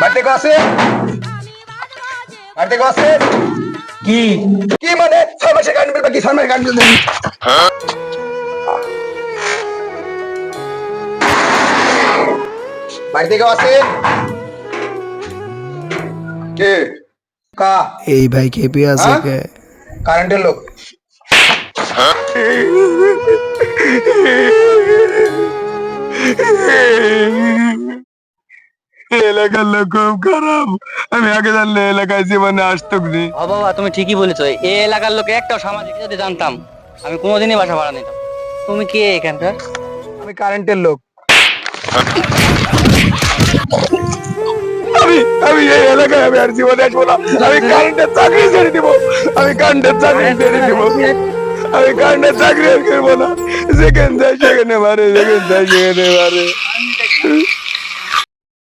বাড়িতে কেউ আছে? বাড়িতে কেউ আছে? কি কি মানে 6 মাসের কারেন্ট বিল বাকি, 6 মাসের কারেন্ট বিল দেন। বাড়িতে কেউ আছে? কে? কা? এই ভাই খেপে আছে হ্যাঁ? কে? কারেন্টের লোক। এলাকার লোক খুব খারাপ। আমি আগে জানলে এলাকায় জীবনে আসতো নি। ও বাবা, তুমি ঠিকই বলেছো। এই এলাকার লোকে একটাও সামাজিক যদি জানতাম, আমি কোনোদিনই বাসা ভাড়া নিতাম। তুমি কে এখানকার? আমি কারেন্টের লোক। আমি আমি এই এলাকায় আমি আর জীবনে আসবো না। আমি কারেন্টের চাকরি ছেড়ে দিব। আমি কারেন্টের চাকরি ছেড়ে দিব। আমি কারেন্টের চাকরি আর করবো না। যেখানে যাই সেখানে মারে, যেখানে যাই সেখানে মারে।